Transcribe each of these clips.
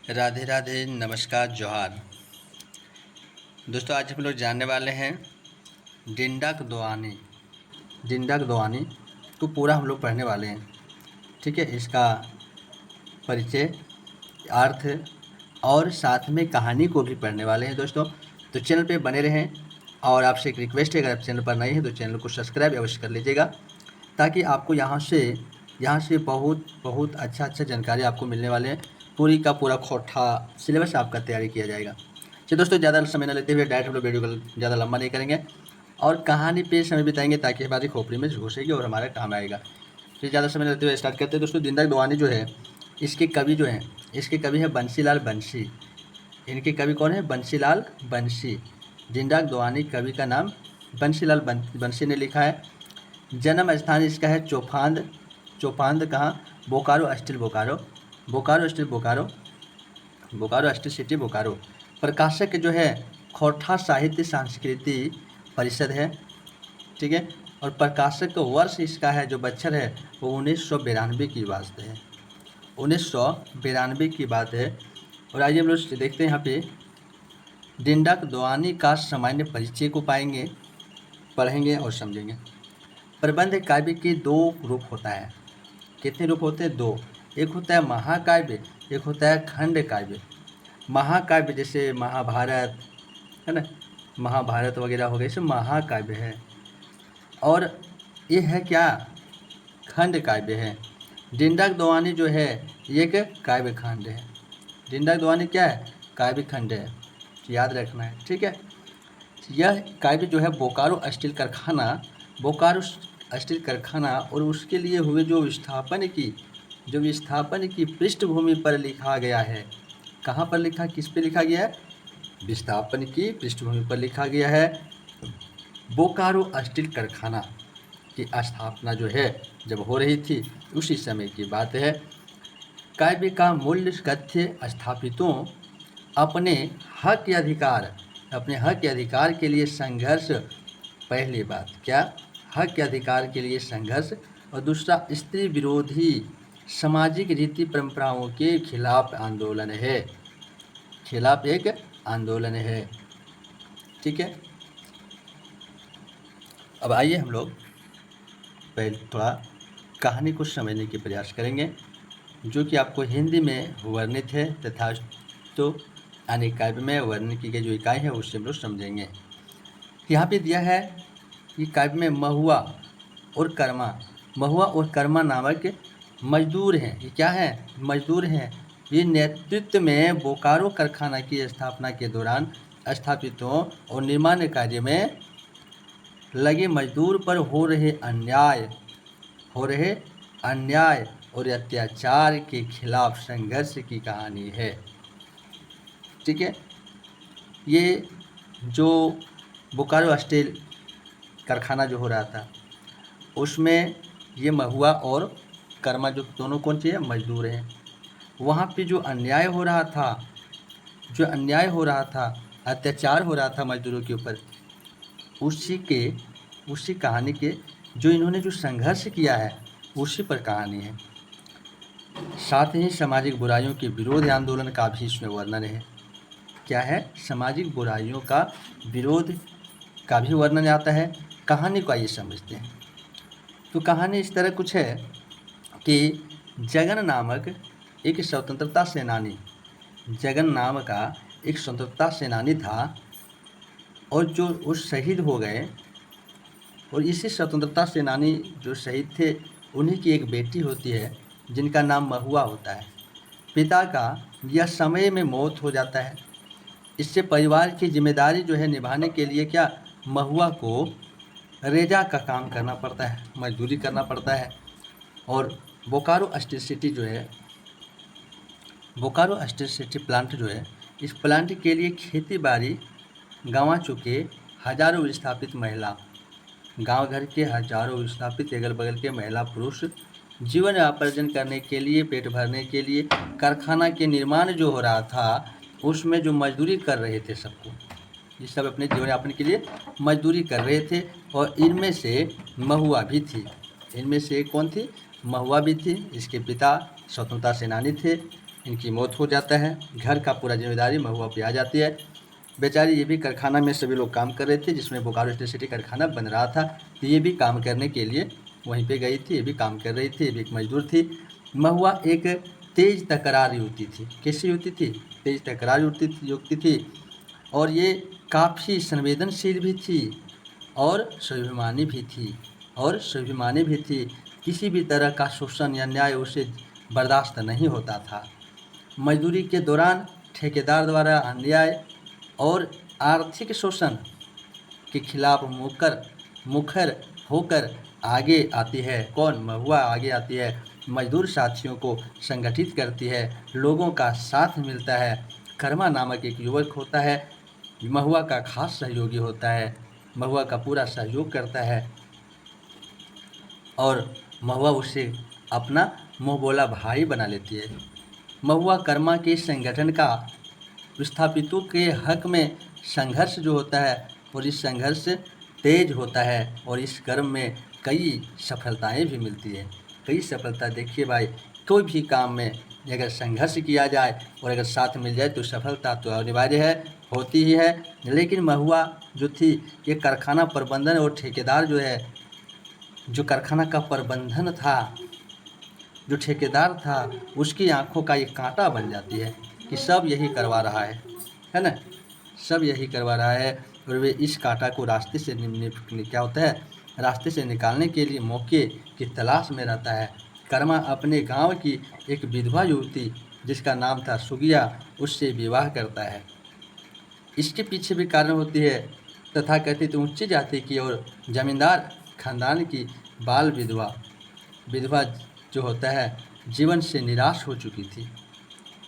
राधे राधे, नमस्कार, जोहार। दोस्तों, आज हम लोग जानने वाले हैं डिंडक दोआनी। डिंडक दोआनी को पूरा हम लोग पढ़ने वाले हैं। ठीक है, इसका परिचय, अर्थ और साथ में कहानी को भी पढ़ने वाले हैं दोस्तों। तो चैनल पे बने रहें और आपसे एक रिक्वेस्ट है, अगर आप चैनल पर नए हैं तो चैनल को सब्सक्राइब अवश्य कर लीजिएगा, ताकि आपको यहाँ से बहुत अच्छा जानकारी आपको मिलने वाले हैं। पूरी का पूरा खोटा सिलेबस आपका तैयारी किया जाएगा। चलिए दोस्तों, ज़्यादा समय न लेते हुए डायरेक्ट हम लोग वीडियो को ज़्यादा लंबा नहीं करेंगे और कहानी पे समय बिताएंगे, ताकि हमारी खोपड़ी में घुसेगी और हमारे काम आएगा। फिर ज़्यादा समय लेते हुए स्टार्ट करते हैं दोस्तों। डिंडक दोआनी जो है, इसके कवि हैं बंसीलाल बंसी। इनके कवि कौन है? बंसीलाल बंसी। डिंडक दोआनी कवि का नाम बंसीलाल बंसी ने लिखा है। जन्म स्थान इसका है चौपांद कहाँ? Bokaro steel Bokaro steel city Bokaro. प्रकाशक जो है खोरठा साहित्य सांस्कृति परिषद है। ठीक है, और प्रकाशक का वर्ष इसका है, जो बच्चर है वो 1992 की बात है। 1992 की बात है। और आइए हम लोग देखते हैं यहाँ पे डिंडक दोआनी का सामान्य परिचय को पाएंगे, पढ़ेंगे और समझेंगे। प्रबंध काव्य के दो रूप होता है। कितने रूप होते हैं? दो। एक होता है महाकाव्य, एक होता है खंड काव्य। महाकाव्य जैसे महाभारत है ना, महाभारत वगैरह हो गए, इसे महाकाव्य है। और ये है क्या? खंड काव्य है। डिंडक दोआनी जो है ये एक काव्य खंड है। डिंडक दोआनी क्या है? काव्य खंड है, याद रखना है। ठीक है, यह काव्य जो है बोकारो स्टील कारखाना और उसके लिए हुए जो विस्थापन की पृष्ठभूमि पर लिखा गया है। कहाँ पर लिखा, किस पे लिखा गया है? विस्थापन की पृष्ठभूमि पर लिखा गया है। बोकारो स्टील कारखाना की स्थापना जो है जब हो रही थी, उसी समय की बात है। काव्य का मूल्य कथ्य स्थापितों अपने हक के अधिकार के लिए संघर्ष। पहली बात क्या? हक के अधिकार के लिए संघर्ष। और दूसरा, स्त्री विरोधी सामाजिक रीति परंपराओं के खिलाफ आंदोलन है। एक आंदोलन है। ठीक है, अब आइए हम लोग पहले थोड़ा कहानी को समझने की प्रयास करेंगे, जो कि आपको हिंदी में वर्णित है तथा तो अन्य काव्य में वर्णन की गई जो इकाई है उससे हम लोग समझेंगे। यहाँ पे दिया है कि काव्य में महुआ और कर्मा नामक मजदूर हैं। ये क्या है? मजदूर हैं। ये नेतृत्व में बोकारो कारखाना की स्थापना के दौरान स्थापितों और निर्माण कार्य में लगे मजदूर पर हो रहे अन्याय और अत्याचार के खिलाफ संघर्ष की कहानी है। ठीक है, ये जो बोकारो स्टील कारखाना जो हो रहा था, उसमें ये महुआ और कर्मा जो दोनों कौन सी है? मजदूर हैं। वहाँ पे जो अन्याय हो रहा था, अत्याचार हो रहा था मजदूरों के ऊपर, उसी कहानी के जो इन्होंने जो संघर्ष किया है उसी पर कहानी है। साथ ही सामाजिक बुराइयों के विरोध आंदोलन का भी इसमें वर्णन है। क्या है? सामाजिक बुराइयों का विरोध का भी वर्णन आता है। कहानी को आइए समझते हैं। तो कहानी इस तरह कुछ है कि जगन नाम का एक स्वतंत्रता सेनानी था, और जो उस शहीद हो गए। और इसी स्वतंत्रता सेनानी जो शहीद थे, उन्हीं की एक बेटी होती है जिनका नाम महुआ होता है। पिता का यह समय में मौत हो जाता है। इससे परिवार की जिम्मेदारी जो है निभाने के लिए क्या, महुआ को रेजा का काम करना पड़ता है, मजदूरी करना पड़ता है। और बोकारो स्टील सिटी प्लांट जो है, इस प्लांट के लिए खेती बाड़ी गंवा चुके हजारों विस्थापित महिला, गांव घर के हजारों विस्थापित अगल बगल के महिला पुरुष जीवन यापन करने के लिए, पेट भरने के लिए कारखाना के निर्माण जो हो रहा था उसमें जो मजदूरी कर रहे थे, ये सब अपने जीवन यापन के लिए मजदूरी कर रहे थे। और इनमें से महुआ भी थी। इनमें से कौन थी? महुआ भी थी। इसके पिता स्वतंत्रता सेनानी थे। इनकी मौत हो जाता है। घर का पूरा जिम्मेदारी महुआ पे आ जाती है। बेचारी ये भी कारखाना में सभी लोग काम कर रहे थे, जिसमें बोकारो स्टील सिटी कारखाना बन रहा था, तो ये भी काम करने के लिए वहीं पे गई थी। ये भी काम कर रही थी, ये भी एक मजदूर थी। महुआ एक तेज तकरार युवती थी। कैसी युवती थी? तेज तकरार युवती थी और ये काफ़ी संवेदनशील भी थी और स्वाभिमानी भी थी। किसी भी तरह का शोषण या अन्याय उसे बर्दाश्त नहीं होता था। मजदूरी के दौरान ठेकेदार द्वारा अन्याय और आर्थिक शोषण के खिलाफ मुखर होकर आगे आती है। कौन? महुआ आगे आती है। मजदूर साथियों को संगठित करती है, लोगों का साथ मिलता है। कर्मा नामक एक युवक होता है, महुआ का खास सहयोगी होता है, महुआ का पूरा सहयोग करता है और महुआ उसे अपना मुँह बोला भाई बना लेती है। महुआ कर्मा के संगठन का विस्थापितों के हक में संघर्ष जो होता है और इस संघर्ष तेज होता है और इस कर्म में कई सफलताएं भी मिलती है। कई सफलता देखिए भाई, कोई भी काम में अगर संघर्ष किया जाए और अगर साथ मिल जाए तो सफलता तो अनिवार्य है, होती ही है। लेकिन महुआ जो थी, ये कारखाना प्रबंधन और ठेकेदार जो है, जो कारखाना का प्रबंधन था, जो ठेकेदार था, उसकी आंखों का एक कांटा बन जाती है कि सब यही करवा रहा है ना, सब यही करवा रहा है। और वे इस कांटा को रास्ते से क्या होता है, रास्ते से निकालने के लिए मौके की तलाश में रहता है। कर्मा अपने गांव की एक विधवा युवती जिसका नाम था सुगिया, उससे विवाह करता है। इसके पीछे भी कारण होती है तथाकथित उच्च जाति की और जमींदार खानदान की बाल विधवा जो होता है, जीवन से निराश हो चुकी थी।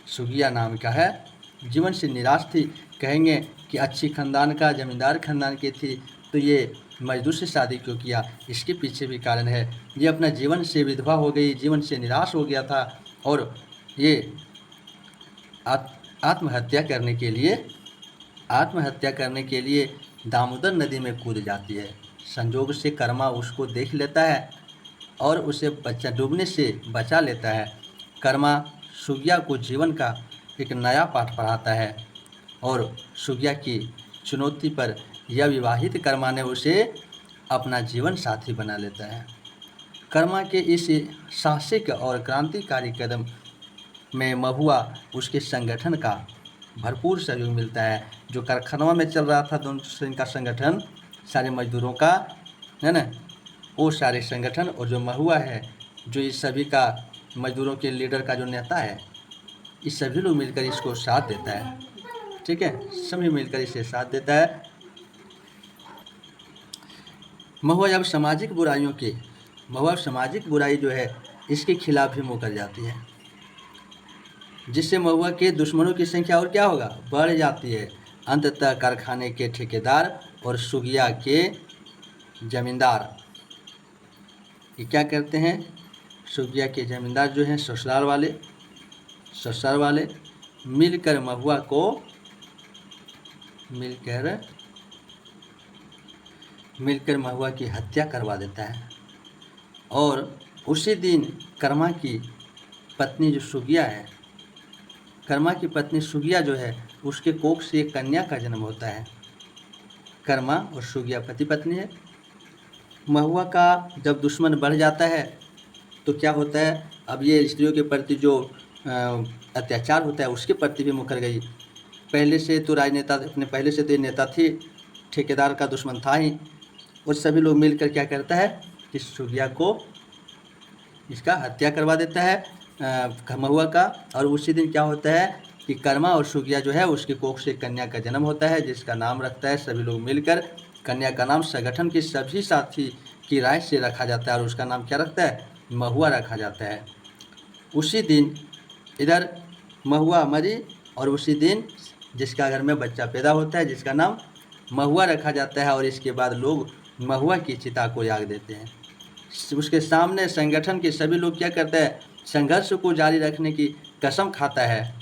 सुगिया नाम का है, जीवन से निराश थी। कहेंगे कि अच्छी खानदान का, जमींदार खानदान की थी, तो ये मजदूर से शादी क्यों किया? इसके पीछे भी कारण है। ये अपना जीवन से विधवा हो गई, जीवन से निराश हो गया था और ये आत्महत्या करने के लिए दामोदर नदी में कूद जाती है। संजोग से कर्मा उसको देख लेता है और उसे डूबने से बचा लेता है। कर्मा सुगिया को जीवन का एक नया पाठ पढ़ाता है और सुगिया की चुनौती पर यह विवाहित कर्मा ने उसे अपना जीवन साथी बना लेता है। कर्मा के इस साहसिक और क्रांतिकारी कदम में महुआ उसके संगठन का भरपूर सहयोग मिलता है। जो कारखानों में चल रहा था दोनों का संगठन, सारे मजदूरों का, है ना, वो सारे संगठन और जो महुआ है, जो इस सभी का मजदूरों के लीडर का जो नेता है, इस सभी लोग मिलकर इसको साथ देता है। ठीक है, सभी मिलकर इसे साथ देता है। महुआ सामाजिक बुराई जो है, इसके खिलाफ भी मुकर जाती है, जिससे महुआ के दुश्मनों की संख्या और क्या होगा, बढ़ जाती है। अंततः कारखाने के ठेकेदार और सुगिया के जमींदार ये क्या करते हैं, सुगिया के जमींदार जो हैं, ससुराल वाले मिलकर महुआ को मिलकर महुआ की हत्या करवा देता है। और उसी दिन कर्मा की पत्नी जो सुगिया है, कर्मा की पत्नी सुगिया जो है, उसके कोख से एक कन्या का जन्म होता है। कर्मा और सुगिया पति पत्नी है। महुआ का जब दुश्मन बढ़ जाता है तो क्या होता है, अब ये स्त्रियों के प्रति जो अत्याचार होता है उसके प्रति भी मुकर गई। पहले से तो ये नेता थी, ठेकेदार का दुश्मन था ही, और सभी लोग मिलकर क्या करता है कि सुगिया को इसका हत्या करवा देता है महुआ का। और उसी दिन क्या होता है कि कर्मा और सुगिया जो है, उसके कोख से कन्या का जन्म होता है, जिसका नाम रखता है सभी लोग मिलकर। कन्या का नाम संगठन के सभी साथी की राय से रखा जाता है और उसका नाम क्या रखता है, महुआ रखा जाता है। उसी दिन इधर महुआ मरी और उसी दिन जिसका घर में बच्चा पैदा होता है, जिसका नाम महुआ रखा जाता है। और इसके बाद लोग महुआ की चिता को याग देते हैं। उसके सामने संगठन के सभी लोग क्या करते हैं, संघर्ष को जारी रखने की कसम खाता है।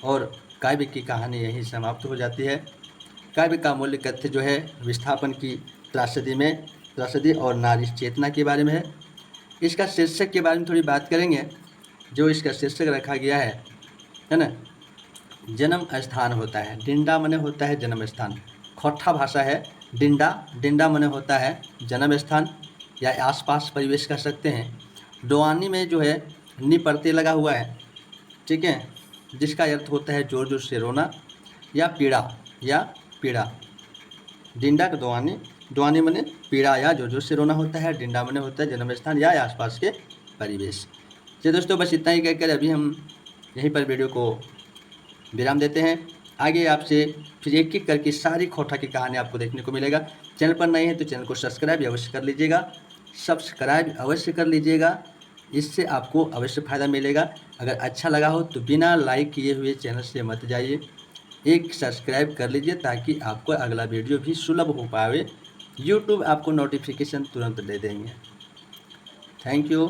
और काव्य की कहानी यहीं समाप्त हो जाती है। काव्य का मूल्य कथ्य जो है, विस्थापन की त्रासदी और नारी चेतना के बारे में है। इसका शीर्षक के बारे में थोड़ी बात करेंगे। जो इसका शीर्षक रखा गया है है ना। जन्म स्थान होता है, डिंडा मने होता है जन्म स्थान। खोट्ठा भाषा है डिंडा, डिंडा मने होता है जन्म स्थान या आसपास परिवेश कह सकते हैं। दोआनी में जो है नी प्रत्यय लगा हुआ है, ठीक है, जिसका अर्थ होता है जोर जोर से रोना या पीड़ा। डिंडा का दोआनी, दोआनी मने पीड़ा या जोर जोर से रोना होता है। डिंडा मने होता है जन्म स्थान या आसपास के परिवेश। चलिए दोस्तों, बस इतना ही कहकर अभी हम यहीं पर वीडियो को विराम देते हैं। आगे आपसे फिर एक एक करके सारी खोटा की कहानी आपको देखने को मिलेगा। चैनल पर नए हैं तो चैनल को सब्सक्राइब अवश्य कर लीजिएगा, सब्सक्राइब अवश्य कर लीजिएगा, इससे आपको अवश्य फ़ायदा मिलेगा। अगर अच्छा लगा हो तो बिना लाइक किए हुए चैनल से मत जाइए, एक सब्सक्राइब कर लीजिए ताकि आपको अगला वीडियो भी सुलभ हो पाए। यूट्यूब आपको नोटिफिकेशन तुरंत दे देंगे। Thank you.